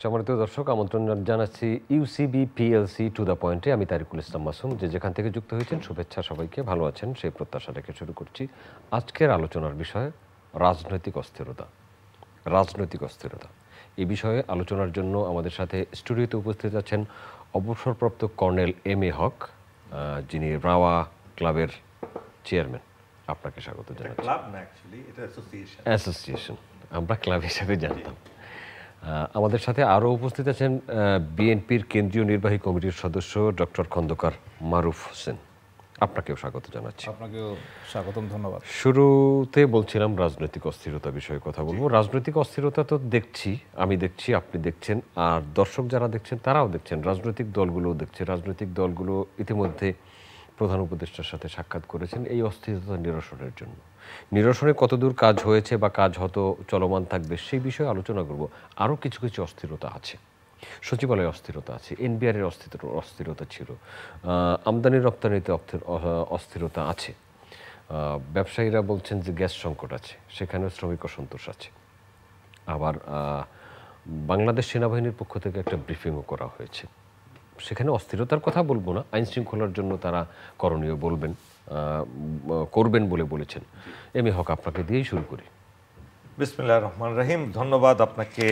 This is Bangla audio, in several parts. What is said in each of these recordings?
সম্মানিত দর্শক, আমন্ত্রণ জানাচ্ছি ইউসিবি পিএলসি টু দ্য পয়েন্টে। আমি তারিকুল ইসলাম মাসুম। যেখান থেকে যুক্ত হয়েছেন শুভেচ্ছা, সবাইকে ভালো আছেন সেই প্রত্যাশা রেখে শুরু করছি আজকের আলোচনার বিষয় রাজনৈতিক অস্থিরতা। রাজনৈতিক অস্থিরতা এই বিষয়ে আলোচনার জন্য আমাদের সাথে স্টুডিওতে উপস্থিত আছেন অবসরপ্রাপ্ত কর্নেল এম এ হক, যিনি রাওয়া ক্লাবের চেয়ারম্যান। আপনাকে স্বাগত জানাচ্ছি। ক্লাব না, অ্যাকচুয়ালি এটা অ্যাসোসিয়েশন, আমরা ক্লাব হিসেবে জানতাম। আমাদের সাথে আরও উপস্থিত আছেন বিএনপির কেন্দ্রীয় নির্বাহী কমিটির সদস্য ডক্টর খন্দকার মারুফ হোসেন। আপনাকেও স্বাগত জানাচ্ছি। আপনাকেও স্বাগতম, ধন্যবাদ। শুরুতে বলছিলাম রাজনৈতিক অস্থিরতা বিষয়ে কথা বলবো। রাজনৈতিক অস্থিরতা তো দেখছি, আমি দেখছি, আপনি দেখছেন, আর দর্শক যারা দেখছেন তারাও দেখছেন, রাজনৈতিক দলগুলোও দেখছে। রাজনৈতিক দলগুলো ইতিমধ্যে প্রধান উপদেষ্টার সাথে সাক্ষাৎ করেছেন এই অস্থিরতা নিরসনের জন্য। নিরসনে কতদূর কাজ হয়েছে বা কাজ হয়তো চলমান থাকবে সেই বিষয়ে আলোচনা করব। আরও কিছু কিছু অস্থিরতা আছে, সচিবালয়ে অস্থিরতা আছে, এনবিআরের অস্থিরতা ছিল, আমদানি রপ্তানিতে অস্থিরতা আছে, ব্যবসায়ীরা বলছেন যে গ্যাস সংকট আছে, সেখানেও শ্রমিক অসন্তোষ আছে। আবার বাংলাদেশ সেনাবাহিনীর পক্ষ থেকে একটা ব্রিফিংও করা হয়েছে, সেখানে অস্থিরতার কথা বলবো না, আইন শৃঙ্খলার জন্য তারা করণীয় করবেন বলে বলেছেন। এম এ হক, আপনাকে দিয়েই শুরু করি। বিসমিল্লাহির রহমানির রহিম। ধন্যবাদ আপনাকে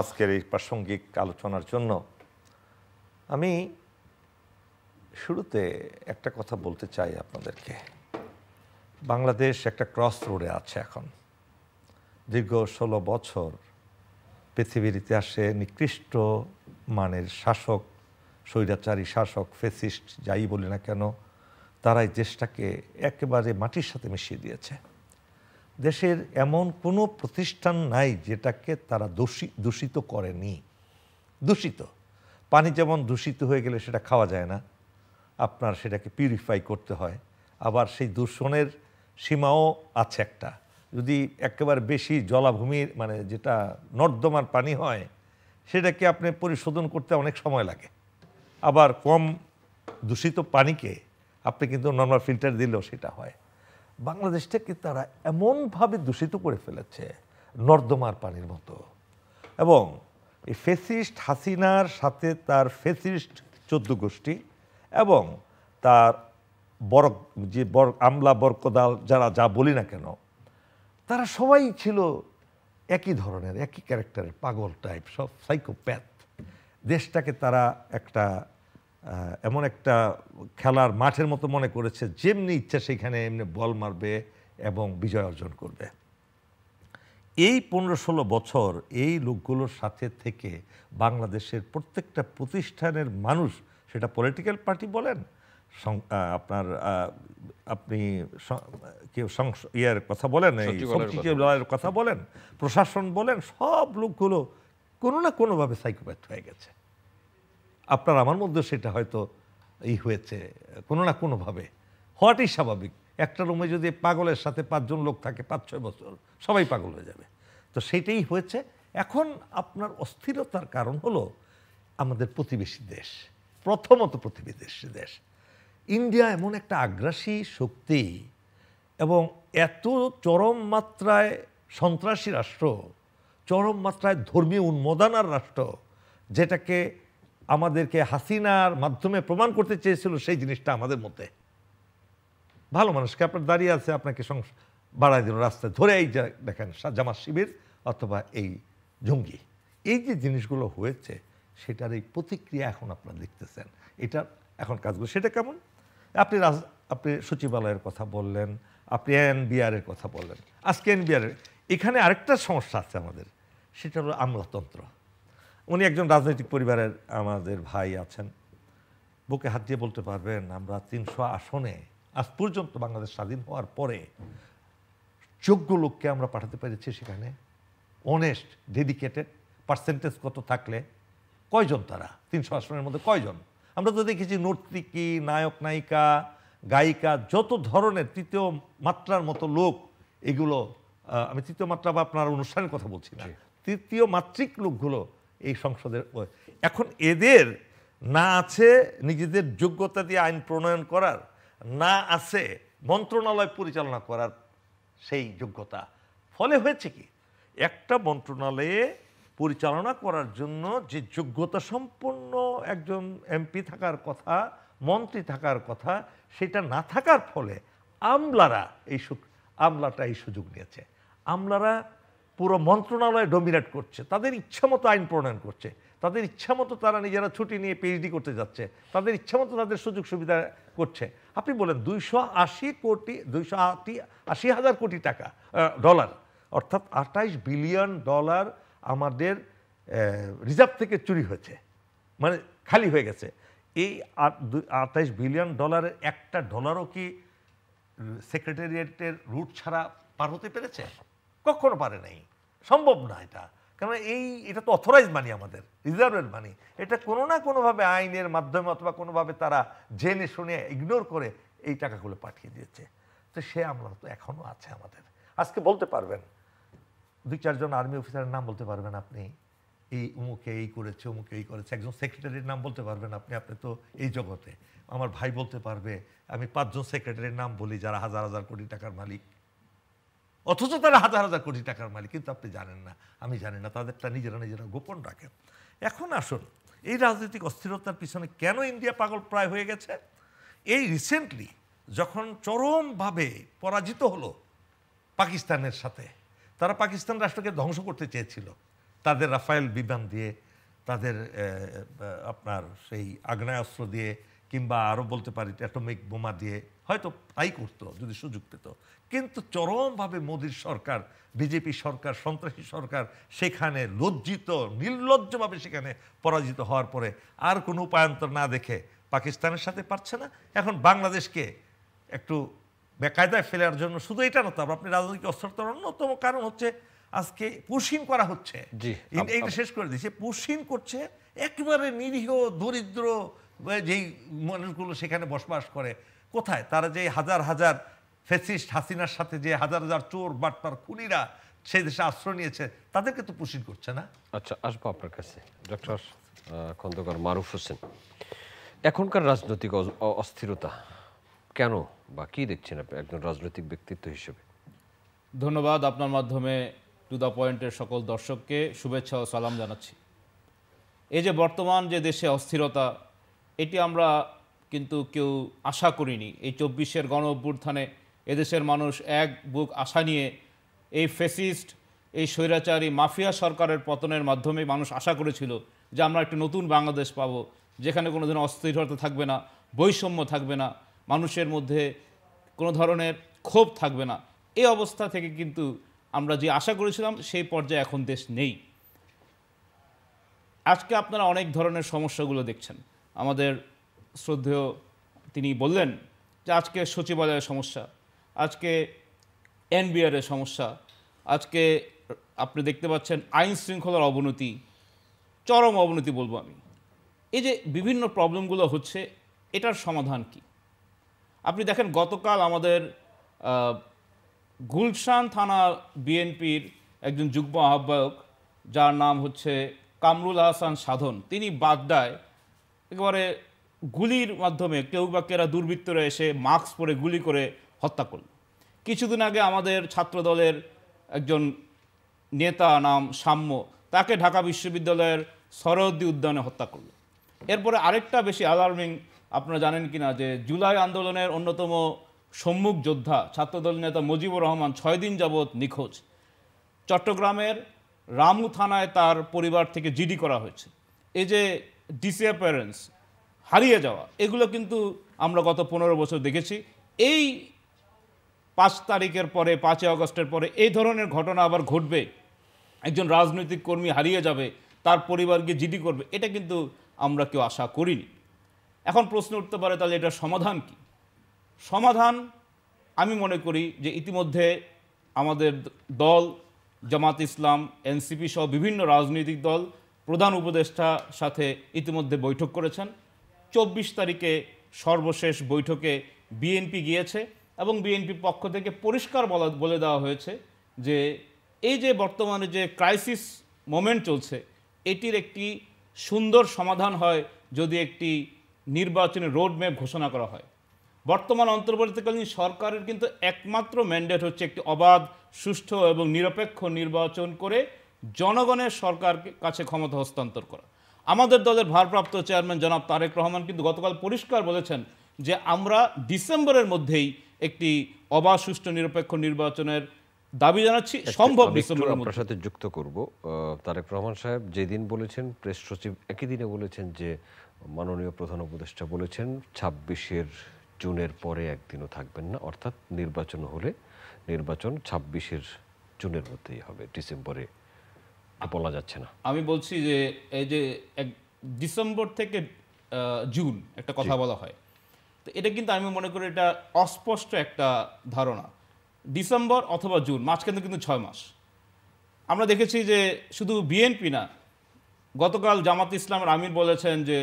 আজকের এই প্রাসঙ্গিক আলোচনার জন্য। আমি শুরুতে একটা কথা বলতে চাই আপনাদেরকে। বাংলাদেশ একটা ক্রস রোডে আছে এখন। দীর্ঘ 16 বছর পৃথিবীর ইতিহাসে নিকৃষ্ট মানের শাসক, স্বৈরাচারী শাসক, ফেসিস্ট যাই বলি না কেন, তারাই দেশটাকে একেবারে মাটির সাথে মিশিয়ে দিয়েছে। দেশের এমন কোনো প্রতিষ্ঠান নাই যেটাকে তারা দূষিত করেনি। দূষিত পানি যেমন দূষিত হয়ে গেলে সেটা খাওয়া যায় না, আপনার সেটাকে পিউরিফাই করতে হয়। আবার সেই দূষণের সীমাও আছে একটা। যদি একেবারে বেশি জলাভূমির মানে যেটা নর্দমার পানি হয়, সেটাকে আপনি পরিশোধন করতে অনেক সময় লাগে। আবার কম দূষিত পানিকে আপনি কিন্তু নর্মাল ফিল্টার দিলেও সেটা হয়। বাংলাদেশটাকে তারা এমনভাবে দূষিত করে ফেলেছে নর্দমার পানির মতো। এবং এই ফেসিস্ট হাসিনার সাথে তার ফেসিস্ট 14 গোষ্ঠী এবং তার আমলা বরকদাল যারা যা বলি না কেন, তারা সবাই ছিল একই ধরনের, একই ক্যারেক্টারের, পাগল টাইপ, সব সাইকোপ্যাথ। দেশটাকে তারা একটা এমন একটা খেলার মাঠের মতো মনে করেছে, যেমনি ইচ্ছা সেখানে এমনি বল মারবে এবং বিজয় অর্জন করবে। এই 15-16 বছর এই লোকগুলোর সাথে থেকে বাংলাদেশের প্রত্যেকটা প্রতিষ্ঠানের মানুষ, সেটা পলিটিক্যাল পার্টি বলেন, আপনার আপনি ইয়ার কথা বলেন, এই সচিবালয়ের কথা বলেন, প্রশাসন বলেন, সব লোকগুলো কোনো না কোনোভাবে সাইকোপ্যাথ হয়ে গেছে। আপনার আমার মধ্যে সেটা হয়তো হয়েছে কোনো না কোনোভাবে, হওয়াটাই স্বাভাবিক। একটা রুমে যদি পাগলের সাথে 5 জন লোক থাকে 5-6 বছর, সবাই পাগল হয়ে যাবে। তো সেটাই হয়েছে। এখন আপনার অস্থিরতার কারণ হলো আমাদের প্রতিবেশী দেশ, প্রথমত প্রতিবেশী দেশ ইন্ডিয়া এমন একটা আগ্রাসী শক্তি এবং এত চরম মাত্রায় সন্ত্রাসী রাষ্ট্র, চরম মাত্রায় ধর্মীয় উন্মাদনার রাষ্ট্র, যেটাকে আমাদেরকে হাসিনার মাধ্যমে প্রমাণ করতে চেয়েছিল, সেই জিনিসটা আমাদের মধ্যে। ভালো মানুষকে আপনার দাঁড়িয়ে আছে, আপনাকে বাড়াই দিল রাস্তায় ধরে, এই যে দেখেন জামাত শিবির অথবা এই জঙ্গি, এই যে জিনিসগুলো হয়েছে সেটার এই প্রতিক্রিয়া এখন আপনারা দেখতেছেন। এটা এখন কাজগুলো সেটা কেমন? আপনি সচিবালয়ের কথা বললেন, আপনি এনবিআরের কথা বললেন। আজকে এনবিআরের এখানে আরেকটা সমস্যা আছে আমাদের, সেটা হলো আমলাতন্ত্র। উনি একজন রাজনৈতিক পরিবারের আমাদের ভাই আছেন, বুকে হাত দিয়ে বলতে পারবেন আমরা 300 আসনে আজ পর্যন্ত বাংলাদেশ স্বাধীন হওয়ার পরে যোগ্য লোককে আমরা পাঠাতে পেরেছি সেখানে, অনেস্ট, ডেডিকেটেড। পার্সেন্টেজ কত থাকলে কয়জন তারা 300 আসনের মধ্যে কয়জন? আমরা তো দেখেছি নর্তকী, নায়ক নায়িকা, গায়িকা, যত ধরনের তৃতীয় মাত্রার মতো লোক, এগুলো আমি তৃতীয় মাত্রা বা আপনার অনুষ্ঠানের কথা বলছি না, তৃতীয় মাত্রিক লোকগুলো এই সংসদের। এখন এদের না আছে নিজেদের যোগ্যতা দিয়ে আইন প্রণয়ন করার, না আছে মন্ত্রণালয় পরিচালনা করার সেই যোগ্যতা। ফলে হয়েছে কি, একটা মন্ত্রণালয়ে পরিচালনা করার জন্য যে যোগ্যতা সম্পন্ন একজন এমপি থাকার কথা, মন্ত্রী থাকার কথা, সেটা না থাকার ফলে আমলাটা এই সুযোগ নিয়েছে। আমলারা পুরো মন্ত্রণালয় ডমিনেট করছে, তাদের ইচ্ছামতো আইন প্রণয়ন করছে, তাদের ইচ্ছামতো তারা নিজেরা ছুটি নিয়ে পিএইচডি করতে যাচ্ছে, তাদের ইচ্ছামতো তাদের সুযোগ সুবিধা করছে। আপনি বলেন 280,000 কোটি টাকা ডলার, অর্থাৎ $28 বিলিয়ন আমাদের রিজার্ভ থেকে চুরি হয়েছে, মানে খালি হয়ে গেছে। এই $28 বিলিয়ন একটা ডলারও কি সেক্রেটারিয়েটের রুট ছাড়া পার হতে পেরেছে? কখনো পারে নাই, সম্ভব না এটা। কারণ এটা তো অথরাইজ মানি, আমাদের রিজার্ভের মানি। এটা কোনো না কোনোভাবে আইনের মাধ্যমে অথবা কোনোভাবে তারা জেনে শুনে ইগনোর করে এই টাকাগুলো পাঠিয়ে দিয়েছে। তো সে আমলা তো এখনো আছে আমাদের। আজকে বলতে পারবেন 2-4 জন আর্মি অফিসারের নাম বলতে পারবেন আপনি, এই উমুকে এই করেছে, উমুকে এই করেছে। একজন সেক্রেটারির নাম বলতে পারবেন আপনি তো এই জগতে। আমার ভাই বলতে পারবে, আমি 5 জন সেক্রেটারির নাম বলি যারা হাজার হাজার কোটি টাকার মালিক, অথচ তারা হাজার হাজার কোটি টাকার মালিক, কিন্তু আপনি জানেন না, আমি জানি না, তাদেরটা নিজেরা গোপন রাখেন। এখন আসুন, এই রাজনৈতিক অস্থিরতার পিছনে কেন ইন্ডিয়া পাগল প্রায় হয়ে গেছে? এই রিসেন্টলি যখন চরমভাবে পরাজিত হলো পাকিস্তানের সাথে, তারা পাকিস্তান রাষ্ট্রকে ধ্বংস করতে চেয়েছিল তাদের রাফায়েল বিমান দিয়ে, তাদের আপনার সেই আগ্নেয়াস্ত্র দিয়ে, কিংবা আরও বলতে পারি অ্যাটমিক বোমা দিয়ে, হয়তো তাই করতো যদি সুযোগ পেত। কিন্তু চরমভাবে মোদির সরকার, বিজেপি সরকার, সন্ত্রাসী সরকার সেখানে লজ্জিত, নির্লজ্জভাবে সেখানে পরাজিত হওয়ার পরে আর কোনো উপায়ান্তর না দেখে পাকিস্তানের সাথে পারছে না। এখন বাংলাদেশকে একটু বেকায়দায় ফেলার জন্য, শুধু এটা না তো, আপনি রাজনৈতিক অস্থিরতার অন্যতম কারণ হচ্ছে আজকে পুশিন করা হচ্ছে। এইটা শেষ করে দিচ্ছে, পুশিন করছে একেবারে নিরীহ দরিদ্র যেই মানুষগুলো সেখানে বসবাস করে। কোথায় তারা যে হাজার হাজার ফ্যাসিস্ট হাসিনার সাথে যে হাজার হাজার চোর বাটপার খুনিরা সেই দেশে আশ্রয় নিয়েছে, তাদেরকে তো পুশিন করছে না। আচ্ছা, আসবো আপনার কাছে ডক্টর খন্দকার মারুফ হোসেন। এখনকার রাজনৈতিক অস্থিরতা কেন বা কি দেখছেন আপনি একজন রাজনৈতিক ব্যক্তিত্ব হিসেবে? ধন্যবাদ। আপনার মাধ্যমে টু দ্য পয়েন্টের সকল দর্শককে শুভেচ্ছা ও সালাম জানাচ্ছি। এই যে বর্তমান যে দেশে অস্থিরতা, এটি আমরা কিন্তু কেউ আশা করিনি। এই 24-এর গণ অভ্যুত্থানে এদেশের মানুষ এক বুক আশা নিয়ে এই ফ্যাসিস্ট, এই স্বৈরাচারী মাফিয়া সরকারের পতনের মাধ্যমে মানুষ আশা করেছিল যে আমরা একটা নতুন বাংলাদেশ পাবো, যেখানে কোনো ধরনের অস্থিরতা থাকবে না, বৈষম্য থাকবে না, মানুষের মধ্যে কোনো ধরনের ক্ষোভ থাকবে না। এই অবস্থা থেকে কিন্তু আমরা যে আশা করেছিলাম সেই পর্যায়ে এখন দেশ নেই। আজকে আপনারা অনেক ধরনের সমস্যাগুলো দেখছেন। আমাদের শ্রদ্ধেয় তিনি বললেন যে আজকে সচিবালয়ের সমস্যা, আজকে এনবিআরের সমস্যা, আজকে আপনি দেখতে পাচ্ছেন আইন শৃঙ্খলার অবনতি, চরম অবনতি বলবো আমি। এই যে বিভিন্ন প্রবলেমগুলো হচ্ছে, এটার সমাধান কি? আপনি দেখেন গতকাল আমাদের গুলশান থানা বিএনপির একজন যুগ্ম আহ্বায়ক, যার নাম হচ্ছে কামরুল হাসান সাধন, তিনি বাড্ডায় একেবারে গুলির মাধ্যমে, কেউ বা কেরা দুর্বৃত্তরা এসে মাস্ক পরে গুলি করে হত্যা করল। কিছুদিন আগে আমাদের ছাত্রদলের একজন নেতা নাম সাম্য, তাকে ঢাকা বিশ্ববিদ্যালয়ের সরহদ্দি উদ্যানে হত্যা করল। এরপরে আরেকটা বেশি অ্যালার্মিং, আপনারা জানেন কিনা যে জুলাই আন্দোলনের অন্যতম সম্মুখ যোদ্ধা ছাত্রদল নেতা মুজিবুর রহমান 6 দিন যাবৎ নিখোঁজ। চট্টগ্রামের রামু থানায় তার পরিবার থেকে জিডি করা হয়েছে। এই যে ডিসঅ্যাপিয়ারেন্স, হারিয়ে যাওয়া, এগুলো কিন্তু আমরা গত 15 বছর দেখেছি। এই 5 তারিখের পরে, 5 আগস্টের পরে এই ধরনের ঘটনা আবার ঘটবে, একজন রাজনৈতিক কর্মী হারিয়ে যাবে, তার পরিবারকে জিডি করবে, এটা কিন্তু আমরা কেউ আশা করিনি। এখন প্রশ্ন উঠতে পারে, তাহলে এটার সমাধান কি? সমাধান আমি মনে করি যে ইতিমধ্যে আমাদের দল জামাত ইসলাম, এনসিপি সহ বিভিন্ন রাজনৈতিক দল প্রধান উপদেষ্টার সাথে ইতিমধ্যে বৈঠক করেছেন। 24 তারিখে সর্বশেষ বৈঠকে বিএনপি গিয়েছে এবং বিএনপির পক্ষ থেকে পরিষ্কার বলে দেওয়া হয়েছে যে এই যে বর্তমানে যে ক্রাইসিস মোমেন্ট চলছে, এটির একটি সুন্দর সমাধান হয় যদি একটি নির্বাচনের রোডম্যাপ ঘোষণা করা হয়। বর্তমান অন্তর্বর্তীকালীন সরকারের কিন্তু একমাত্র ম্যান্ডেট হচ্ছে একটি অবাধ, সুষ্ঠু এবং নিরপেক্ষ নির্বাচন করে জনগণের সরকার কাছে ক্ষমতা হস্তান্তর করা। আমাদের দলের ভারপ্রাপ্ত চেয়ারম্যান জনাব তারেক রহমান কিন্তু গতকাল পরিষ্কার বলেছেন যে আমরা ডিসেম্বরের মধ্যেই একটি অবাধ, সুষ্ঠু, নিরপেক্ষ নির্বাচনের দাবি জানাচ্ছি, সম্ভব আমি একটু ডিসেম্বরের আপনার মধ্যে। সাথে যুক্ত করব। তারেক রহমান সাহেব যেদিন বলেছেন, প্রেস সচিব একই দিনে বলেছেন যে মাননীয় প্রধান উপদেষ্টা বলেছেন 26 জুনের পরে একদিনও থাকবেন না, অর্থাৎ নির্বাচন হলে নির্বাচন 26 জুনের মধ্যেই হবে, ডিসেম্বরে বলা যাচ্ছে না। আমি বলছি যে এই যে ডিসেম্বর থেকে জুন একটা কথা বলা হয়, তো এটা কিন্তু আমি মনে করি এটা অস্পষ্ট একটা ধারণা। ডিসেম্বর অথবা জুন, মাঝখানে কিন্তু 6 মাস। আমরা দেখেছি যে শুধু বিএনপি না, গতকাল জামাত ইসলামের আমির বলেছেন যে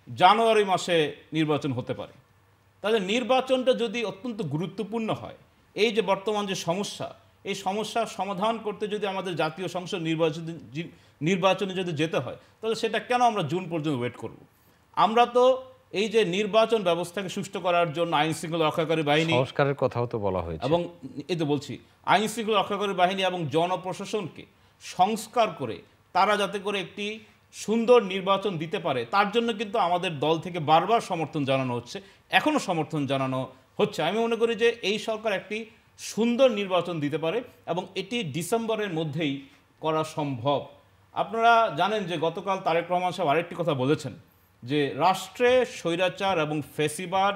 জানুয়ারি মাসে নির্বাচন হতে পারে। তাহলে নির্বাচনটা যদি অত্যন্ত গুরুত্বপূর্ণ হয়, এই যে বর্তমান যে সমস্যা, এই সমস্যার সমাধান করতে যদি আমাদের জাতীয় সংসদ নির্বাচনে যদি যেতে হয়, তাহলে সেটা কেন আমরা জুন পর্যন্ত ওয়েট করব? আমরা তো এই যে নির্বাচন ব্যবস্থাকে সুষ্ঠু করার জন্য আইন শৃঙ্খলা রক্ষাকারী বাহিনী, সংস্কারের কথাও তো বলা হয়েছে, এবং এই তো বলছি আইন শৃঙ্খলা রক্ষাকারী বাহিনী এবং জনপ্রশাসনকে সংস্কার করে তারা যাতে করে একটি সুন্দর নির্বাচন দিতে পারে, তার জন্য কিন্তু আমাদের দল থেকে বারবার সমর্থন জানানো হচ্ছে, এখনও সমর্থন জানানো হচ্ছে। আমি মনে করি যে এই সরকার একটি সুন্দর নির্বাচন দিতে পারে এবং এটি ডিসেম্বরের মধ্যেই করা সম্ভব। আপনারা জানেন যে গতকাল তারেক রহমান সাহেব আরেকটি কথা বলেছেন যে রাষ্ট্রে স্বৈরাচার এবং ফ্যাসিবাদ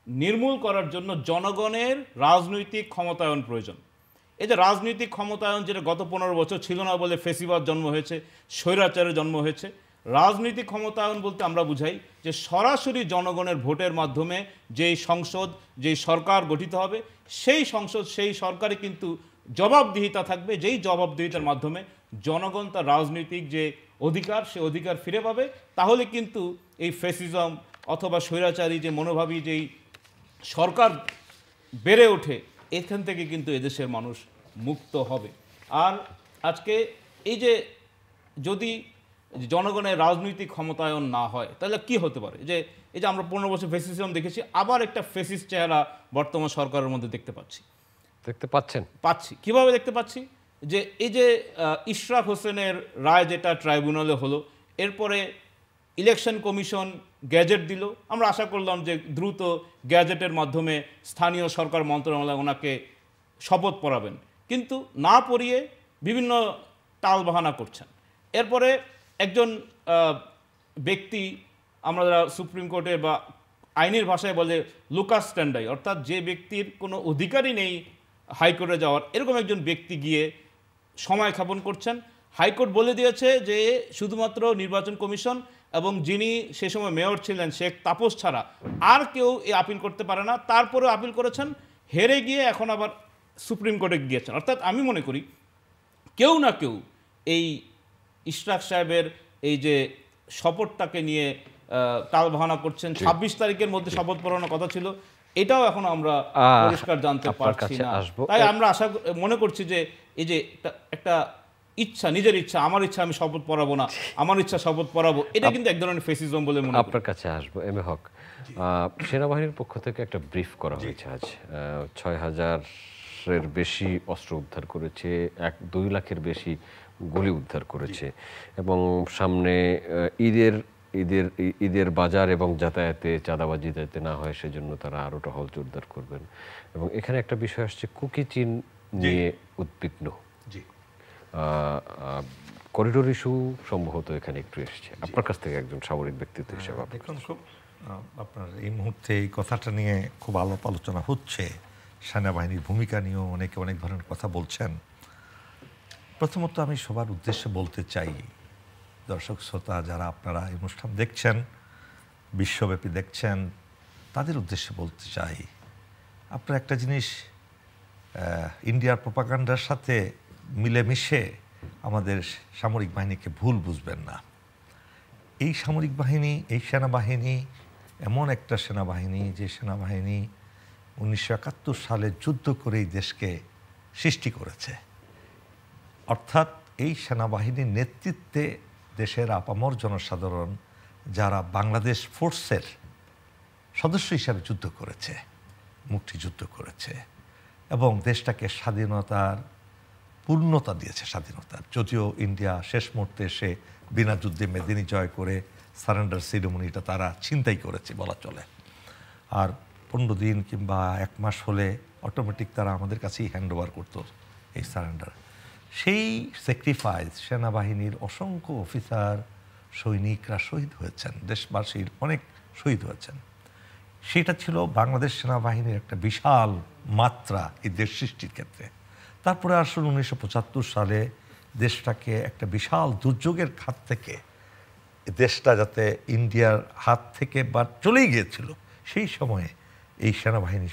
নির্মূল করার জন্য জনগণের রাজনৈতিক ক্ষমতায়ন প্রয়োজন। এই যে রাজনৈতিক ক্ষমতায়ন, যেটা গত 15 বছর ছিল না বলে ফ্যাসিবাদ জন্ম হয়েছে, স্বৈরাচারের জন্ম হয়েছে। রাজনৈতিক ক্ষমতায়ন বলতে আমরা বুঝাই যে সরাসরি জনগণের ভোটের মাধ্যমে যেই সংসদ, যেই সরকার গঠিত হবে, সেই সংসদ, সেই সরকারে কিন্তু জবাবদিহিতা থাকবে, যেই জবাবদিহিতার মাধ্যমে জনগণ তার রাজনৈতিক যে অধিকার, সে অধিকার ফিরে পাবে। তাহলে কিন্তু এই ফ্যাসিজম অথবা স্বৈরাচারী যে মনোভাবী যেই সরকার বেড়ে ওঠে, এখান থেকে কিন্তু এদেশের মানুষ মুক্ত হবে। আর আজকে এই যে যদি জনগণের রাজনৈতিক ক্ষমতায়ন না হয়, তাহলে কি হতে পারে? যে এই যে আমরা 15 বছর ফ্যাসিজম দেখেছি, আবার একটা ফ্যাসিস্ট চেহারা বর্তমান সরকারের মধ্যে দেখতে পাচ্ছি। কিভাবে দেখতে পাচ্ছি? যে এই যে ইশরাক হোসেনের রায় যেটা ট্রাইব্যুনালে হলো, এরপরে ইলেকশন কমিশন গ্যাজেট দিল। আমরা আশা করলাম যে দ্রুত গ্যাজেটের মাধ্যমে স্থানীয় সরকার মন্ত্রণালয় ওনাকে শপথ পড়াবেন, কিন্তু না পড়িয়ে বিভিন্ন টালবাহানা করছেন। এরপরে একজন ব্যক্তি, আমরা সুপ্রিম কোর্টে বা আইনের ভাষায় বলে লুকাস স্ট্যান্ডাই, অর্থাৎ যে ব্যক্তির কোনো অধিকারই নেই হাইকোর্টে যাওয়ার, এরকম একজন ব্যক্তি গিয়ে সময় ক্ষেপণ করছেন। হাইকোর্ট বলে দিয়েছে যে শুধুমাত্র নির্বাচন কমিশন এবং যিনি সে সময় মেয়র ছিলেন শেখ তাপস ছাড়া আর কেউ এই আপিল করতে পারে না। তারপরেও আপিল করেছেন, হেরে গিয়ে এখন আবার সুপ্রিম কোর্টে গিয়েছেন। অর্থাৎ আমি মনে করি কেউ না কেউ এই ইশরাক সাহেবের এই যে শপথটাকে নিয়ে টালবাহানা করছেন। 26 তারিখের মধ্যে শপথ পড়ানোর কথা ছিল, এটাও এখন আমরা পরিষ্কার জানতে পারছি না। তাই আমরা মনে করছি যে এই যে একটা ইচ্ছা, নিজের ইচ্ছা, আমার ইচ্ছা আমি শপথ পড়াবো না, আমার ইচ্ছা শপথ পড়াবো, এটা কিন্তু এক ধরনের ফ্যাসিজম বলে মনে করি। আপনার কাছে আসবো এম এ হক। সেনাবাহিনীর পক্ষ থেকে একটা ব্রিফ করা হয়েছে আজ, 6000-এর বেশি অস্ত্র উদ্ধার করেছে, 2 লাখের বেশি গুলি উদ্ধার করেছে, এবং সামনে ঈদের বাজার এবং যাতায়াতে চাঁদাবাজি যাতে না হয় সেজন্য তারা আরও টহল জোরদার করবেন। এবং এখানে একটা বিষয় আসছে, কুকি চীন নিয়ে উদ্বিগ্ন, করিডোর ইস্যু সম্ভবত এখানে একটু এসেছে। আপনার কাছ থেকে একজন সামরিক ব্যক্তিত্ব হিসেবে দেখুন, খুব আপনার এই মুহূর্তে এই কথাটা নিয়ে খুব আলাপ আলোচনা হচ্ছে, সেনাবাহিনীর ভূমিকা নিয়েও অনেকে অনেক ধরনের কথা বলছেন। প্রথমত আমি সবার উদ্দেশ্যে বলতে চাই, দর্শক শ্রোতা যারা আপনারা এই অনুষ্ঠান দেখছেন, বিশ্বব্যাপী দেখছেন, তাদের উদ্দেশ্যে বলতে চাই, আপনারা একটা জিনিস ইন্ডিয়ার প্রোপাগান্ডার সাথে মিলেমিশে আমাদের সামরিক বাহিনীকে ভুল বুঝবেন না। এই সামরিক বাহিনী, এই সেনাবাহিনী এমন একটা সেনাবাহিনী যে সেনাবাহিনী 1971 সালে যুদ্ধ করে এই দেশকে সৃষ্টি করেছে। অর্থাৎ এই সেনাবাহিনীর নেতৃত্বে দেশের আপামর জনসাধারণ যারা বাংলাদেশ ফোর্সের সদস্য হিসাবে যুদ্ধ করেছে, মুক্তিযুদ্ধ করেছে এবং দেশটাকে স্বাধীনতার পূর্ণতা দিয়েছে স্বাধীনতার। যদিও ইন্ডিয়া শেষ মুহূর্তে এসে বিনা যুদ্ধে মেদিনী জয় করে সারেন্ডার সেরিমনিটা তারা ছিনতাই করেছে বলা চলে। আর 15 দিন কিংবা 1 মাস হলে অটোমেটিক তারা আমাদের কাছেই হ্যান্ড ওভার করতো এই সারেন্ডার। সেই স্যাক্রিফাইস সেনাবাহিনীর অসংখ্য অফিসার সৈনিকরা শহীদ হয়েছেন, দেশবাসীর অনেক শহীদ হয়েছেন। সেটা ছিল বাংলাদেশ সেনাবাহিনীর একটা বিশাল মাত্রা এই দেশ সৃষ্টির ক্ষেত্রে। তারপরে আসলে 1975 সালে দেশটাকে একটা বিশাল দুর্যোগের হাত থেকে, দেশটা যাতে ইন্ডিয়ার হাত থেকে বা চলেই গিয়েছিল, সেই সময়ে এই সেনাবাহিনী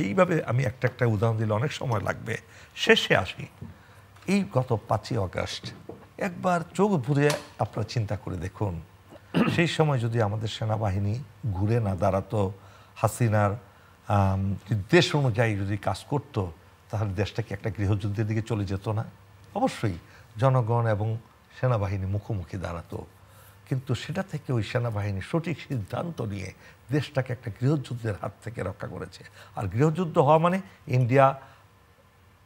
এইভাবে, আমি একটা একটা উদাহরণ দিলে অনেক সময় লাগবে, শেষে আসি এই গত 5ই আগস্ট। একবার চোখ বুজে আপনারা চিন্তা করে দেখুন, সেই সময় যদি আমাদের সেনাবাহিনী ঘুরে না দাঁড়াতো, হাসিনার নির্দেশ অনুযায়ী যদি কাজ করত, তাহলে দেশটা কি একটা গৃহযুদ্ধের দিকে চলে যেত না? অবশ্যই জনগণ এবং সেনাবাহিনী মুখোমুখি দাঁড়াতো, কিন্তু সেটা থেকে ওই সেনাবাহিনী সঠিক সিদ্ধান্ত নিয়ে দেশটাকে একটা গৃহযুদ্ধের হাত থেকে রক্ষা করেছে। আর গৃহযুদ্ধ হওয়া মানে ইন্ডিয়া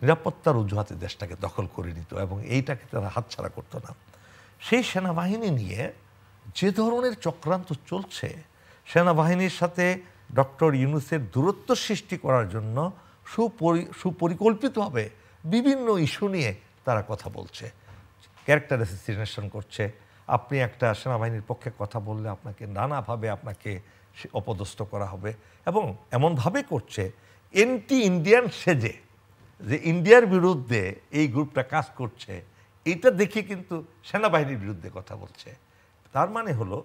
নিরাপত্তার অজুহাতে দেশটাকে দখল করে নিত এবং এইটাকে তারা হাতছাড়া করতো না। সেই সেনাবাহিনী নিয়ে যে ধরনের চক্রান্ত চলছে, সেনাবাহিনীর সাথে ডক্টর ইউনূসের দূরত্ব সৃষ্টি করার জন্য সুপরিকল্পিতভাবে বিভিন্ন ইস্যু নিয়ে তারা কথা বলছে, ক্যারেক্টার অ্যাসাসিনেশন করছে। আপনি একটা সেনাবাহিনীর পক্ষে কথা বললে আপনাকে নানাভাবে আপনাকে অপদস্থ করা হবে, এবং এমনভাবে করছে এন্টি ইন্ডিয়ান সেজে, যে ইন্ডিয়ার বিরুদ্ধে এই গ্রুপটা কাজ করছে, এটা দেখে কিন্তু সেনাবাহিনীর বিরুদ্ধে কথা বলছে। তার মানে হলো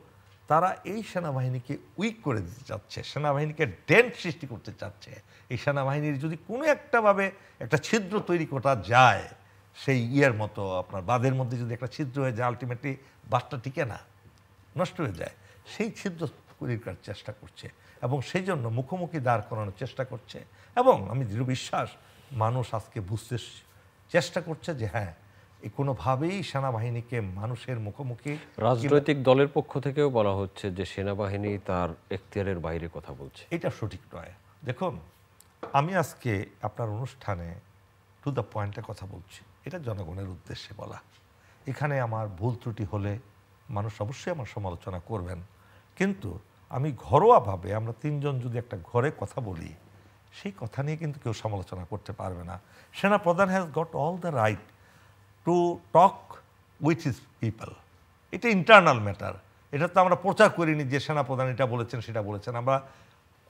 তারা এই সেনাবাহিনীকে উইক করে দিতে চাচ্ছে, সেনাবাহিনীকে ডেন্ট সৃষ্টি করতে চাচ্ছে। এই সেনাবাহিনীর যদি কোনো একটাভাবে একটা ছিদ্র তৈরি করা যায়, সেই ইয়ের মতো আপনার বাঁধের মধ্যে যদি একটা ছিদ্র হয়ে যায়, আলটিমেটলি বাঁধটা টিকে না, নষ্ট হয়ে যায়, সেই ছিদ্র তৈরি করার চেষ্টা করছে এবং সেই জন্য মুখোমুখি দাঁড় করানোর চেষ্টা করছে। এবং আমি দৃঢ় বিশ্বাস মানুষ আজকে বুঝতে চেষ্টা করছে যে হ্যাঁ, এই কোনোভাবেই সেনাবাহিনীকে মানুষের মুখোমুখি। রাজনৈতিক দলের পক্ষ থেকেও বলা হচ্ছে যে সেনাবাহিনী তার এখতিয়ারের বাইরে কথা বলছে। এটা সঠিক নয়। দেখুন, আমি আজকে আপনার অনুষ্ঠানে টু দ্য পয়েন্টে কথা বলছি, এটা জনগণের উদ্দেশ্যে বলা। এখানে আমার ভুল ত্রুটি হলে মানুষ অবশ্যই আমার সমালোচনা করবেন, কিন্তু আমি ঘরোয়াভাবে, আমরা 3 জন যদি একটা ঘরে কথা বলি, সেই কথা নিয়ে কিন্তু কেউ সমালোচনা করতে পারবে না। সেনা প্রধান has got all the right to talk with his people. এটা ইন্টারনাল ম্যাটার, এটা তো আমরা প্রচার করিনি যে সেনাপ্রধান এটা বলেছেন সেটা বলেছেন। আমরা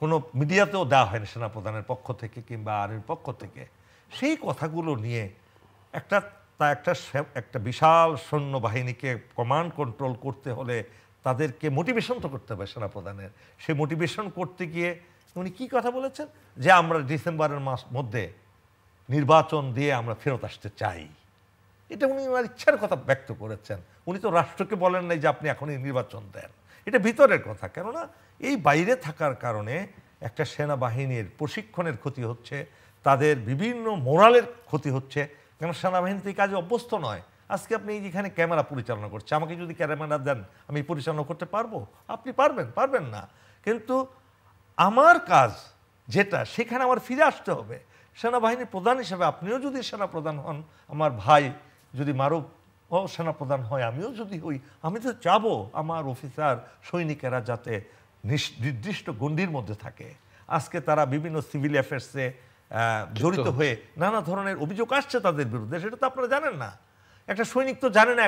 কোনো মিডিয়াতেও দেওয়া হয়নি সেনাপ্রধানের পক্ষ থেকে কিংবা আর্মির পক্ষ থেকে। সেই কথাগুলো নিয়ে একটা বিশাল সৈন্যবাহিনীকে কমান্ড কন্ট্রোল করতে হলে তাদেরকে মোটিভেশন তো করতে হবে সেনাপ্রধানের। সেই মোটিভেশন করতে গিয়ে উনি কী কথা বলেছেন, যে আমরা ডিসেম্বরের মাস মধ্যে নির্বাচন দিয়ে আমরা ফেরত আসতে চাই। এটা উনি ওনার ইচ্ছার কথা ব্যক্ত করেছেন। উনি তো রাষ্ট্রকে বলেন নাই যে আপনি এখনই নির্বাচন দেন। এটা ভিতরের কথা, কেননা এই বাইরে থাকার কারণে একটা সেনাবাহিনীর প্রশিক্ষণের ক্ষতি হচ্ছে, তাদের বিভিন্ন মোরালের ক্ষতি হচ্ছে, কেন সেনাবাহিনী তো এই কাজে অভ্যস্ত নয়। আজকে আপনি যেখানে ক্যামেরা পরিচালনা করছে, আমাকে যদি ক্যামেরা দেন আমি পরিচালনা করতে পারবো? আপনি পারবেন না। কিন্তু আমার কাজ যেটা, সেখানে আমার ফিরে আসতে হবে। সেনাবাহিনীর প্রধান হিসেবে আপনিও যদি সেনাপ্রধান হন, আমার ভাই যদি মারুফ ও সেনাপ্রধান হয়, আমিও যদি হই, আমি তো চাবো আমার অফিসার সৈনিকেরা যাতে নির্দিষ্ট গণ্ডির মধ্যে থাকে। আজকে তারা বিভিন্ন সিভিল অ্যাফেয়ার্সে জড়িত হয়ে নানা ধরনের অভিযোগ আসছে তাদের বিরুদ্ধে, সেটা তো আপনারা জানেন না। একটা সৈনিক তো জানে না,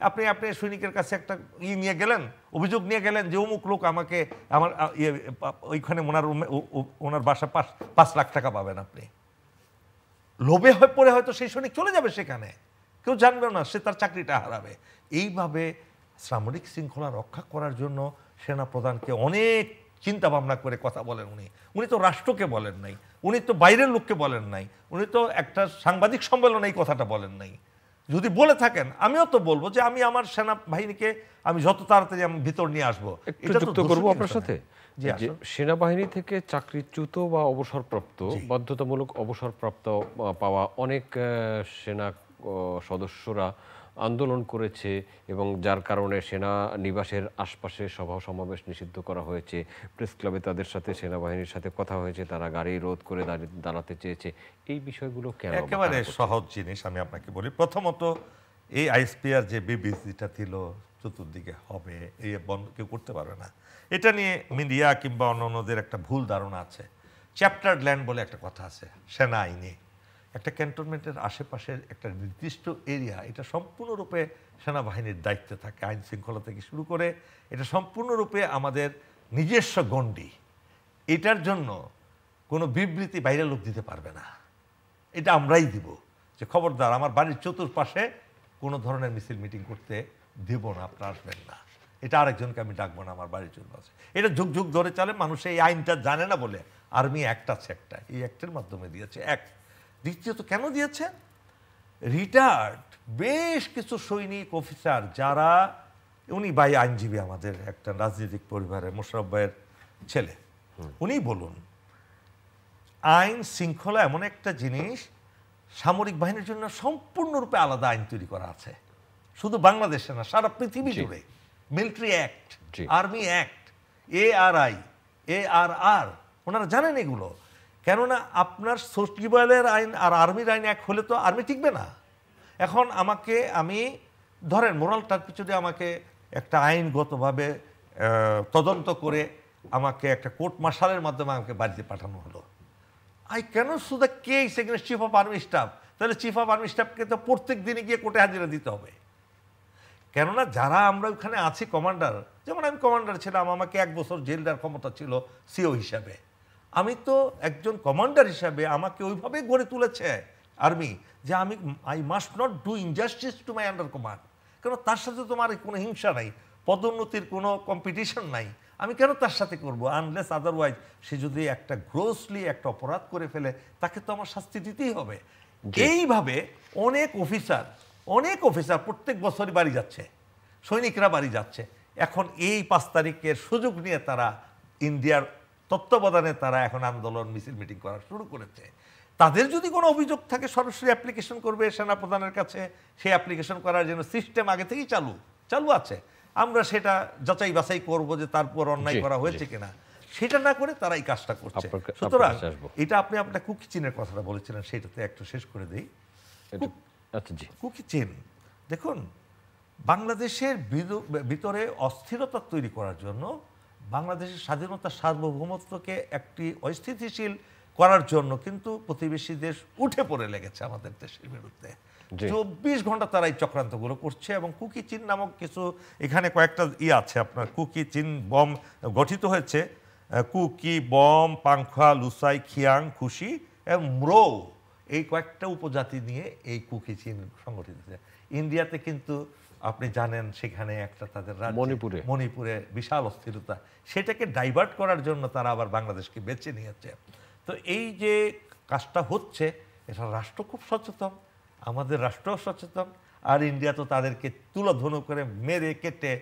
আপনি সৈনিকের কাছে একটা নিয়ে গেলেন, অভিযোগ নিয়ে গেলেন যে অমুক লোক আমাকে আমার ওইখানে ওনার বাসা 5 লাখ টাকা পাবেন। আপনি লোভে পড়ে হয়তো সেই সৈনিক চলে যাবে সেখানে, কেউ জানবে না, সে তার চাকরিটা হারাবে। এইভাবে সামরিক শৃঙ্খলা রক্ষা করার জন্য সেনাপ্রধানকে অনেক চিন্তা ভাবনা করে কথা বলেন উনি তো রাষ্ট্রকে বলেন নাই, উনি তো বাইরের লোককে বলেন নাই, উনি তো একটা সাংবাদিক সম্মেলনে এই কথাটা বলেন নাই। যদি বলে থাকেন আমিও তো বলবো যে আমি আমার সেনাবাহিনীকে আমি যত তাড়াতাড়ি আমি ভিতর নিয়ে আসবো। এটা যুক্ত করবো আপনার সাথে, যে সেনাবাহিনী থেকে চাকরিচ্যুত বা অবসরপ্রাপ্ত, বাধ্যতামূলক অবসরপ্রাপ্ত পাওয়া অনেক সেনা সদস্যরা আন্দোলন করেছে এবং যার কারণে সেনা নিবাসের আশপাশে সভা সমাবেশ নিষিদ্ধ করা হয়েছে। প্রেস ক্লাবে তাদের সাথে সেনাবাহিনীর সাথে কথা হয়েছে, তারা গাড়ি রোধ করে দাঁড়াতে চেয়েছে। এই বিষয়গুলো কেন? একেবারে সহজ জিনিস আমি আপনাকে বলি। প্রথমত এই আইএসপিআর যে বিবৃতিটা ছিল চতুর্দিকে হবে, এই বন্ধ কেউ করতে পারবে না, এটা নিয়ে মিডিয়া কিংবা অন্যান্যদের একটা ভুল ধারণা আছে। চ্যাপ্টার্ড ল্যান্ড বলে একটা কথা আছে সেনা আইনে, একটা ক্যান্টনমেন্টের আশেপাশের একটা নির্দিষ্ট এরিয়া, এটা সম্পূর্ণরূপে সেনাবাহিনীর দায়িত্বে থাকে, আইন শৃঙ্খলা থেকে শুরু করে এটা সম্পূর্ণরূপে আমাদের নিজস্ব গণ্ডি। এটার জন্য কোনো বিবৃতি বাইরের লোক দিতে পারবে না, এটা আমরাই দিব যে খবরদার আমার বাড়ির চতুর্পাশে কোনো ধরনের মিছিল মিটিং করতে দেব না, আপনারা আসবেন না, এটা আরেকজনকে আমি ডাকবো না আমার বাড়ির চতুর্পাশে। এটা যুগ যুগ ধরে চলে, মানুষ এই আইনটা জানে না বলে আর্মি অ্যাক্ট আছে একটা, এই অ্যাক্টের মাধ্যমে দিয়েছে এক। দ্বিতীয়ত কেন দিয়েছে, রিটায়ার্ড বেশ কিছু সৈনিক অফিসার যারা, উনি ভাই আইনজীবী, আমাদের একটা রাজনৈতিক পরিবারের মোশাররফ ভাইয়ের ছেলে, উনি বলুন আইন শৃঙ্খলা এমন একটা জিনিস, সামরিক বাহিনীর জন্য সম্পূর্ণরূপে আলাদা আইন তৈরি করা আছে, শুধু বাংলাদেশে না সারা পৃথিবী জুড়ে। Military act, army act, ARI, ARR, ওনারা জানেন এগুলো। কেননা আপনার সচিবালয়ের আইন আর আর্মির আইন এক হলে তো আর্মি টিকবে না। এখন আমি ধরেন মোরাল টার্পিচুডে আমাকে একটা আইনগতভাবে তদন্ত করে আমাকে একটা কোর্ট মার্শালের মাধ্যমে আমাকে বাড়িতে পাঠানো হলো। আই কেন সু the case against chief of army staff, তাহলে চিফ অফ আর্মি স্টাফকে তো প্রত্যেক দিনে গিয়ে কোর্টে হাজিরা দিতে হবে। কেননা যারা আমরা ওখানে আছি কমান্ডার, যেমন আমি কমান্ডার ছিলাম, আমাকে 1 বছর জেল দেওয়ার ক্ষমতা ছিল সিও হিসাবে। আমি তো একজন কমান্ডার হিসাবে আমাকে ওইভাবে গড়ে তুলেছে আর্মি যে I must not do injustice to my under command. কেন তার সাথে তোমার কোনো হিংসা নাই, পদোন্নতির কোনো কম্পিটিশন নাই, আমি কেন তার সাথে করব, আনলেস আদারওয়াইজ সে যদি একটা গ্রোসলি একটা অপরাধ করে ফেলে তাকে তো আমার শাস্তি দিতেই হবে। এইভাবে অনেক অফিসার প্রত্যেক বছরই বাড়ি যাচ্ছে, সৈনিকরা বাড়ি যাচ্ছে। এখন এই 5 তারিখের সুযোগ নিয়ে তারা ইন্ডিয়ার তত্ত্বাবধানে তারা এখন আন্দোলন মিছিল মিটিং করা শুরু করেছে। তাদের যদি কোনো অভিযোগ থাকে সরাসরি অ্যাপ্লিকেশন করবে সেনাপ্রধানের কাছে, সেই অ্যাপ্লিকেশন করার জন্য সিস্টেম আগে থেকেই চালু আছে। আমরা সেটা যাচাই বাছাই করব যে তারপর অন্যায় করা হয়েছে কিনা, সেটা না করে তারা এই কাজটা করছে। সুতরাং এটা আপনি আপনার কুকি চিনের কথাটা বলেছিলেন, সেটাতে একটু শেষ করে দিই। কুকি চিন দেখুন, বাংলাদেশের ভিতরে অস্থিরতা তৈরি করার জন্য, বাংলাদেশের স্বাধীনতা সার্বভৌমত্বকে একটি অস্থিতিশীল করার জন্য কিন্তু প্রতিবেশী দেশ উঠে পড়ে লেগেছে আমাদের দেশের বিরুদ্ধে। 24 ঘন্টা তারা এই চক্রান্তগুলো করছে। এবং কুকি চিন নামক কিছু এখানে কয়েকটা আছে আপনার, কুকি চিন বম গঠিত হয়েছে, কুকি, বম, পাংখা, লুসাই, খিয়াং, খুশি এবং ম্রো, এই কয়েকটা উপজাতি নিয়ে এই কুকি চিন সংগঠিত হয়েছে। ইন্ডিয়াতে কিন্তু আপনি জানেন সেখানে একটা তাদের মণিপুরে বিশাল অস্থিরতা, সেটাকে ডাইভার্ট করার জন্য তারা আবার বাংলাদেশকে বেছে নিয়েছে। তো এই যে কাজটা হচ্ছে, এটা রাষ্ট্র খুব সচেতন, আমাদের রাষ্ট্রও সচেতন, আর ইন্ডিয়া তো তাদেরকে তুলোধনু করে মেরে কেটে,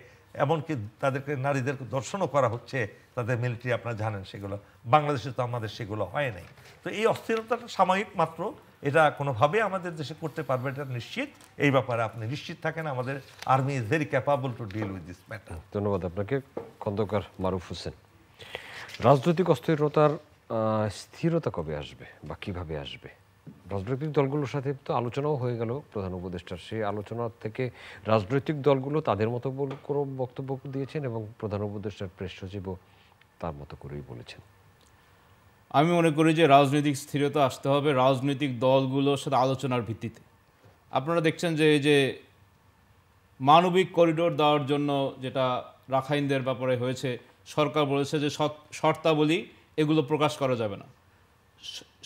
এমনকি তাদেরকে নারীদেরকে দর্শনও করা হচ্ছে তাদের মিলিটারি, আপনারা জানেন সেগুলো। বাংলাদেশে তো আমাদের সেগুলো হয় নাই। তো এই অস্থিরতাটা সাময়িক মাত্র, এটা কোনোভাবে আমাদের দেশে করতে পারবে এটা নিশ্চিত। এই ব্যাপারে আপনি নিশ্চিত থাকেন, আমাদের army is very capable to deal with this matter. ধন্যবাদ আপনাকে খন্দকার মারুফ হোসেন। রাজনৈতিক অস্থিরতার স্থিরতা কবে আসবে বা কিভাবে আসবে? রাজনৈতিক দলগুলোর সাথে তো আলোচনাও হয়ে গেল প্রধান উপদেষ্টার, সেই আলোচনা থেকে রাজনৈতিক দলগুলো তাদের মতো কোনো বক্তব্য দিয়েছেন এবং প্রধান উপদেষ্টার প্রেস সচিবও তার মতো করেই বলেছেন। আমি মনে করি যে রাজনৈতিক স্থিরতা আসতে হবে রাজনৈতিক দলগুলোর সাথে আলোচনার ভিত্তিতে। আপনারা দেখছেন যে এই যে মানবিক করিডোর দেওয়ার জন্য যেটা রাখাইনদের ব্যাপারে হয়েছে, সরকার বলেছে যে শর্তাবলী এগুলো প্রকাশ করা যাবে না।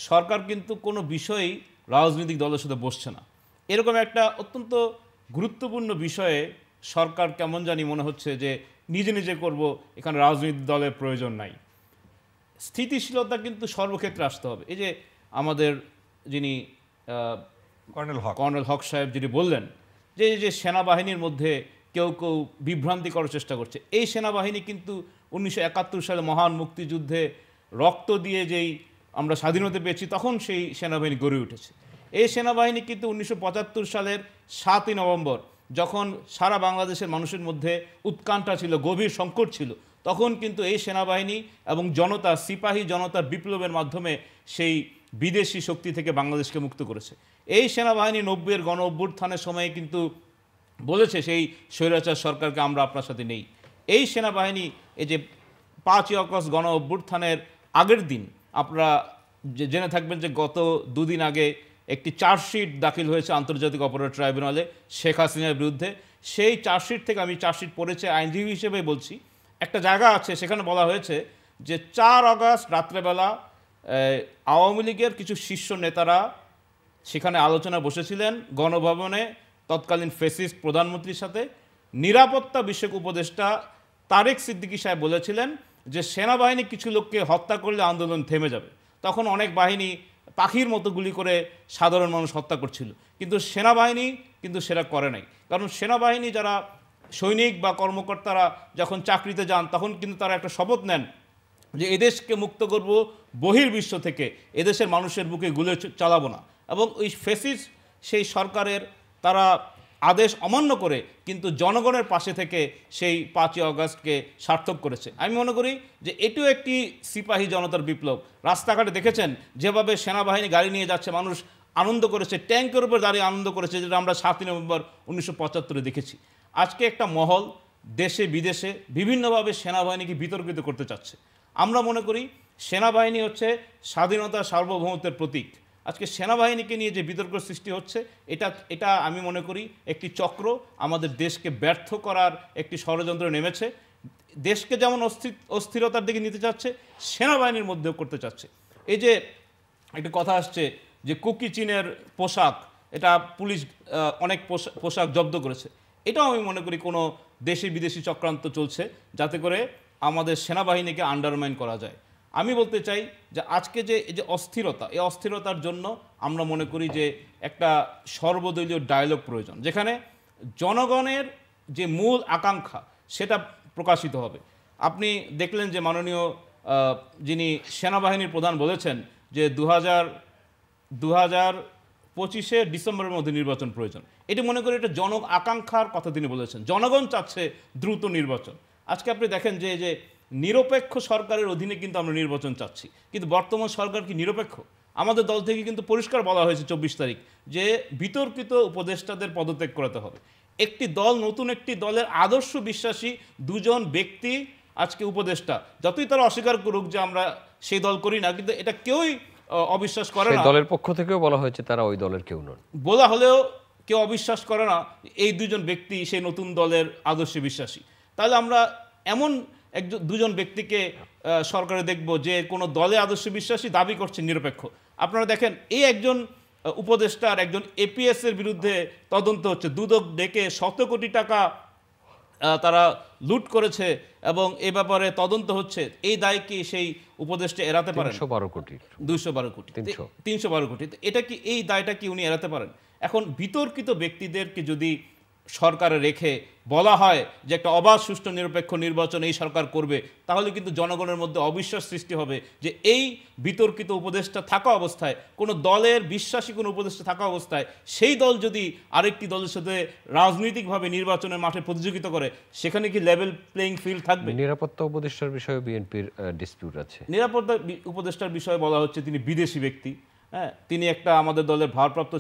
সরকার কিন্তু কোনো বিষয়েই রাজনৈতিক দলের সাথে বসছে না। এরকম একটা অত্যন্ত গুরুত্বপূর্ণ বিষয়ে সরকার কেমন জানি মনে হচ্ছে যে নিজে করব, এখানে রাজনৈতিক দলের প্রয়োজন নাই। স্থিতিশীলতা কিন্তু সর্বক্ষেত্রে আসতে হবে। এই যে আমাদের যিনি কর্নেল হক সাহেব যিনি বললেন যে এই যে সেনাবাহিনীর মধ্যে কেউ বিভ্রান্তি করার চেষ্টা করছে, এই সেনাবাহিনী কিন্তু 1971 সালে মহান মুক্তিযুদ্ধে রক্ত দিয়ে যেই আমরা স্বাধীনতা পেয়েছি তখন সেই সেনাবাহিনী গড়ে উঠেছে। এই সেনাবাহিনী কিন্তু 1975 সালের 7ই নভেম্বর যখন সারা বাংলাদেশের মানুষের মধ্যে উৎকণ্ঠা ছিল, গভীর সংকট ছিল, তখন কিন্তু এই সেনাবাহিনী এবং জনতা, সিপাহী জনতার বিপ্লবের মাধ্যমে সেই বিদেশি শক্তি থেকে বাংলাদেশকে মুক্ত করেছে। এই সেনাবাহিনী 90-এর গণ অভ্যুত্থানের সময়ে কিন্তু বলেছে সেই স্বৈরাচার সরকারকে আমরা আপনার সাথে নেই। এই সেনাবাহিনী এই যে 5ই আগস্ট গণ অভ্যুত্থানের আগের দিন আপনারা জেনে থাকবেন যে গত 2 দিন আগে একটি চার্জশিট দাখিল হয়েছে আন্তর্জাতিক অপরাধ ট্রাইব্যুনালে শেখ হাসিনার বিরুদ্ধে। সেই চার্জশিট থেকে, আমি চার্জশিট পড়েছি, আইনজীবী হিসেবে বলছি, একটা জায়গা আছে সেখানে বলা হয়েছে যে 4 আগস্ট রাত্রেবেলা আওয়ামী লীগের কিছু শীর্ষ নেতারা সেখানে আলোচনা বসেছিলেন গণভবনে তৎকালীন ফ্যাসিস্ট প্রধানমন্ত্রীর সাথে। নিরাপত্তা বিষয়ক উপদেষ্টা তারেক সিদ্দিকী সাহেব বলেছিলেন যে সেনাবাহিনী কিছু লোককে হত্যা করলে আন্দোলন থেমে যাবে। তখন অনেক বাহিনী পাখির মতো গুলি করে সাধারণ মানুষ হত্যা করছিল, কিন্তু সেনাবাহিনী কিন্তু সেটা করে নাই। কারণ সেনাবাহিনী যারা সৈনিক বা কর্মকর্তারা যখন চাকরিতে যান তখন কিন্তু তারা একটা শপথ নেন যে এদেশকে মুক্ত করব বহির্বিশ্ব থেকে, এদেশের মানুষের বুকে গুলি চালাবো না। এবং ওই ফ্যাসিস্ট সেই সরকারের তারা আদেশ অমান্য করে কিন্তু জনগণের পাশে থেকে সেই 5ই আগস্টকে সার্থক করেছে। আমি মনে করি যে এটিও একটি সিপাহী জনতার বিপ্লব। রাস্তাঘাটে দেখেছেন যেভাবে সেনাবাহিনী গাড়ি নিয়ে যাচ্ছে, মানুষ আনন্দ করেছে, ট্যাঙ্কের উপর দাঁড়িয়ে আনন্দ করেছে, যেটা আমরা 7ই নভেম্বর 1975-এ দেখেছি। আজকে একটা মহল দেশে বিদেশে বিভিন্নভাবে সেনাবাহিনীকে বিতর্কিত করতে চাচ্ছে। আমরা মনে করি সেনাবাহিনী হচ্ছে স্বাধীনতা, সার্বভৌমত্বের প্রতীক। আজকে সেনাবাহিনীকে নিয়ে যে বিতর্ক সৃষ্টি হচ্ছে, এটা আমি মনে করি একটি চক্র আমাদের দেশকে ব্যর্থ করার একটি ষড়যন্ত্র নেমেছে। দেশকে যেমন অস্থিরতার দিকে নিতে চাচ্ছে, সেনাবাহিনীর মধ্যেও করতে চাচ্ছে। এই যে একটা কথা আসছে যে কুকি চীনের পোশাক, এটা পুলিশ অনেক পোশাক জব্দ করেছে, এটাও আমি মনে করি কোনো দেশি বিদেশি চক্রান্ত চলছে যাতে করে আমাদের সেনাবাহিনীকে আন্ডারমাইন করা যায়। আমি বলতে চাই যে আজকে যে এই যে অস্থিরতা, এই অস্থিরতার জন্য আমরা মনে করি যে একটা সর্বদলীয় ডায়ালগ প্রয়োজন, যেখানে জনগণের যে মূল আকাঙ্ক্ষা সেটা প্রকাশিত হবে। আপনি দেখলেন যে মাননীয় যিনি সেনাবাহিনীর প্রধান বলেছেন যে 2025 ডিসেম্বরের মধ্যে নির্বাচন প্রয়োজন। এটি মনে করি এটা জন আকাঙ্ক্ষার কথা তিনি বলেছেন। জনগণ চাচ্ছে দ্রুত নির্বাচন। আজকে আপনি দেখেন যে নিরপেক্ষ সরকারের অধীনে কিন্তু আমরা নির্বাচন চাচ্ছি, কিন্তু বর্তমান সরকার কি নিরপেক্ষ? আমাদের দল থেকে কিন্তু পরিষ্কার বলা হয়েছে 24 তারিখ যে বিতর্কিত উপদেষ্টাদের পদত্যাগ করাতে হবে। একটি দল, নতুন একটি দলের আদর্শ বিশ্বাসী 2 জন ব্যক্তি আজকে উপদেষ্টা, যতই তারা অস্বীকার করুক যে আমরা সেই দল করি না, কিন্তু এটা কেউই অবিশ্বাস করে না। দলের পক্ষ থেকেও বলা হয়েছে তারা ওই দলের কেউ নন, বলা হলেও কেউ অবিশ্বাস করে না এই 2 জন ব্যক্তি সেই নতুন দলের আদর্শে বিশ্বাসী। তাহলে আমরা এমন 2 জন ব্যক্তিকে সরকারে দেখব যে কোনো দলে আদর্শ বিশ্বাসী, দাবি করছে নিরপেক্ষ। আপনারা দেখেন এই একজন উপদেষ্টার, একজন এপিএস এর বিরুদ্ধে তদন্ত হচ্ছে, দুদক ডেকে 100 কোটি টাকা তারা লুট করেছে এবং এ ব্যাপারে তদন্ত হচ্ছে। এই দায় কি সেই উপদেষ্টা এড়াতে পারেন? 212 কোটি 312 কোটি। এটা কি, এই দায়টা কি উনি এড়াতে পারেন? এখন বিতর্কিত ব্যক্তিদেরকে যদি সরকারে রেখে বলা হয় যে একটা অবাধ, সুষ্ঠু, নিরপেক্ষ নির্বাচন এই সরকার করবে, তাহলে কিন্তু জনগণের মধ্যে অবিশ্বাস সৃষ্টি হবে যে এই বিতর্কিত উপদেষ্টা থাকা অবস্থায়, কোনো দলের বিশ্বাসী কোনো উপদেষ্টা থাকা অবস্থায় সেই দল যদি আরেকটি দলের সাথে রাজনৈতিকভাবে নির্বাচনের মাঠে প্রতিযোগিতা করে, সেখানে কি লেভেল প্লেইং ফিল্ড থাকবে? নিরাপত্তা উপদেষ্টার বিষয়ে বিএনপির ডিসপিউট আছে। নিরাপত্তা উপদেষ্টার বিষয়ে বলা হচ্ছে তিনি বিদেশি ব্যক্তি। হ্যাঁ, তিনি একটা আমাদের দলের ভারপ্রাপ্ত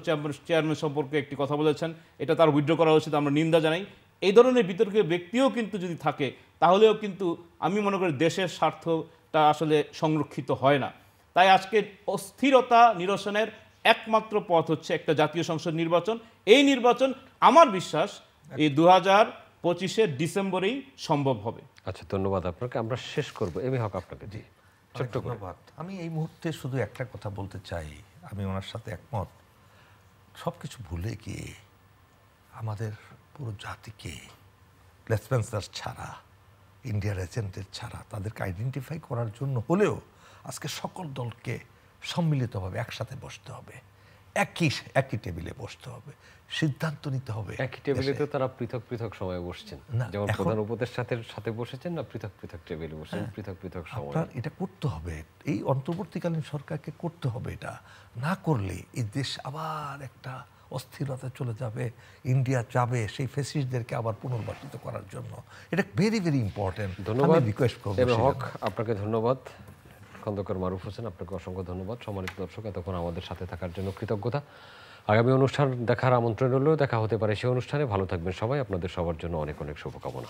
চেয়ারম্যান সম্পর্কে একটি কথা বলেছেন, এটা তার উইথড্র করা উচিত, আমরা নিন্দা জানাই। এই ধরনের বিতর্কের ব্যক্তিও কিন্তু যদি থাকে, তাহলেও কিন্তু আমি মনে করি দেশের স্বার্থটা আসলে সংরক্ষিত হয় না। তাই আজকে অস্থিরতা নিরসনের একমাত্র পথ হচ্ছে একটা জাতীয় সংসদ নির্বাচন। এই নির্বাচন আমার বিশ্বাস এই 2025 ডিসেম্বরেই সম্ভব হবে। আচ্ছা, ধন্যবাদ আপনাকে। আমরা শেষ করব এমি হক আপনাকে। জি, ছোট্ট করে। ধন্যবাদ। আমি এই মুহূর্তে শুধু একটা কথা বলতে চাই, আমি ওনার সাথে একমত। সব কিছু ভুলে গিয়ে আমাদের পুরো জাতিকে লেসপেন্সার ছাড়া, ইন্ডিয়ার এজেন্টের ছাড়া তাদেরকে আইডেন্টিফাই করার জন্য হলেও আজকে সকল দলকে সম্মিলিতভাবে একসাথে বসতে হবে, একই টেবিলে বসতে হবে, সিদ্ধান্ত নিতে হবে। একই টেবিলে তো তারা পৃথক পৃথক সময়ে বসছেন, যেমন প্রধান উপদেষ্টার সাথে বসেছেন না, পৃথক পৃথক টেবিলে বসেছেন, পৃথক পৃথক সময়। আপনার এটা করতে হবে, এই অন্তর্বর্তীকালীন সরকারকে করতে হবে। এটা না করলে এই দেশ আবার একটা অস্থিরতা চলে যাবে, ইন্ডিয়া যাবে সেই ফেসিস্টদেরকে আবার পুনর্বাসিত করার জন্য। এটা ভেরি ভেরি ইম্পর্টেন্ট। ধন্যবাদ রিকোয়েস্ট করবো এম এ হক, আপনাকে ধন্যবাদ। খন্দকার মারুফ হোসেন, আপনাকে অসংখ্য ধন্যবাদ। সম্মানিত দর্শক, এতক্ষণ আমাদের সাথে থাকার জন্য কৃতজ্ঞতা। আগামী অনুষ্ঠান দেখার আমন্ত্রণ রইল, দেখা হতে পারে সেই অনুষ্ঠানে। ভালো থাকবেন সবাই, আপনাদের সবার জন্য অনেক অনেক শুভকামনা।